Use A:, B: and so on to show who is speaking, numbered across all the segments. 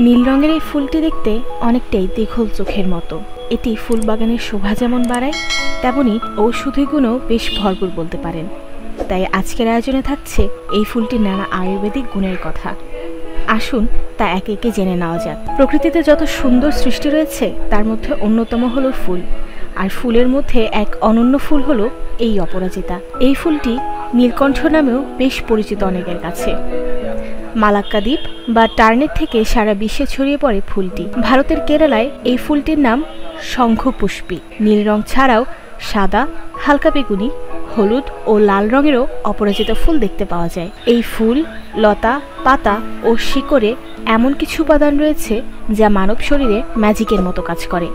A: নীল রঙের এই ফুলটি দেখতে অনেকটাই দীঘল চোখের মতো। এটি ফুল বাগানের শোভা যেমন বাড়ায়, তেমনি ঔষধি গুণও বেশ ভরপুর বলতে পারেন। তাই আজকের আয়োজনে থাকছে এই ফুলটির নানা আয়ুর্বেদিক গুণের কথা। আসুন তা একে একে জেনে নেওয়া যাক। প্রকৃতিতে যত সুন্দর সৃষ্টি রয়েছে তার মধ্যে অন্যতম হলো ফুল, আর ফুলের মধ্যে এক অনন্য ফুল হলো এই অপরাজিতা। এই ফুলটি নীলকণ্ঠ নামেও বেশ পরিচিত অনেকের কাছে। মালাক্কা দ্বীপ বা টার্নেট থেকে সারা বিশ্বে ছড়িয়ে পড়ে ফুলটি। ভারতের কেরালায় এই ফুলটির নাম শঙ্খপুষ্পী। নীল রং ছাড়াও সাদা, হালকা বেগুনি, হলুদ ও লাল রঙেরও অপরাজিতা ফুল দেখতে পাওয়া যায়। এই ফুল, লতা, পাতা ও শিকড়ে এমন কিছু উপাদান রয়েছে যা মানব শরীরে ম্যাজিকের মতো কাজ করে,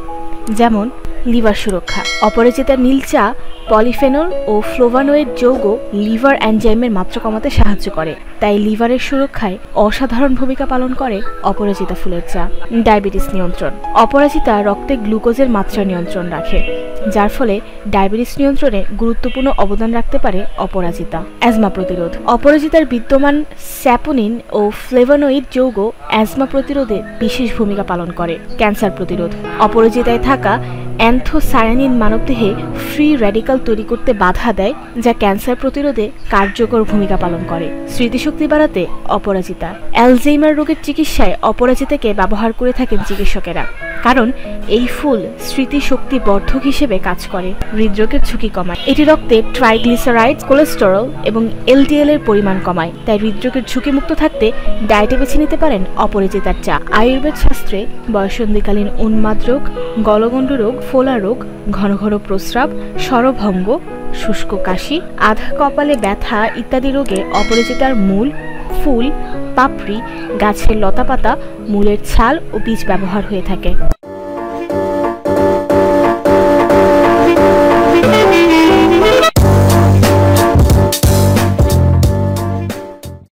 A: যেমন লিভার সুরক্ষা। অপরাজিতার নীল চা পলিফেনল ও ফ্লোভানোয়েড যৌগ লিভার এনজাইমের মাত্রা কমাতে সাহায্য করে, তাই লিভারের সুরক্ষায় অসাধারণ ভূমিকা পালন করে অপরাজিতা ফুলের চা। ডায়াবেটিস নিয়ন্ত্রণ। অপরাজিতা রক্তে গ্লুকোজের মাত্রা নিয়ন্ত্রণ রাখে, যার ফলে ডায়াবেটিস নিয়ন্ত্রণে গুরুত্বপূর্ণ অবদান রাখতে পারে অপরাজিতা। অ্যাজমা প্রতিরোধ। অপরাজিতার বিদ্যমান স্যাপোনিন ও ফ্লেভানোইড যৌগ অ্যাজমা প্রতিরোধে বিশেষ ভূমিকা পালন করে। ক্যান্সার প্রতিরোধ। অপরাজিতায় থাকা অ্যান্থোসায়ানিন মানবদেহে ফ্রি র্যাডিক্যাল তৈরি করতে বাধা দেয়, যা ক্যান্সার প্রতিরোধে কার্যকর ভূমিকা পালন করে। স্মৃতিশক্তি বাড়াতে অপরাজিতা। অ্যালজাইমার রোগের চিকিৎসায় অপরাজিতাকে ব্যবহার করে থাকেন চিকিৎসকেরা, কারণ এই ফুল স্মৃতিশক্তি বর্ধক হিসেবে কাজ করে। হৃদরোগের ঝুঁকি কমায়। এটি রক্তে ট্রাইগ্লিসারাইড, কোলেস্টেরল এবং এলডিএল এর পরিমাণ কমায়, তাই হৃদরোগের ঝুঁকিমুক্ত থাকতে ডায়েটে বেছে নিতে পারেন অপরাজিতার চা। আয়ুর্বেদ শাস্ত্রে বয়ঃসন্ধিকালীন উন্মাদ রোগ, গলগণ্ড রোগ, ফোলা রোগ, ঘন ঘন প্রস্রাব, স্বরভঙ্গ, শুষ্ক কাশি, আধা কপালে ব্যথা ইত্যাদি রোগে অপরাজিতার মূল, ফুল, পাপড়ি, গাছের লতাপাতা, মূলের ছাল ও বীজ ব্যবহার হয়ে থাকে।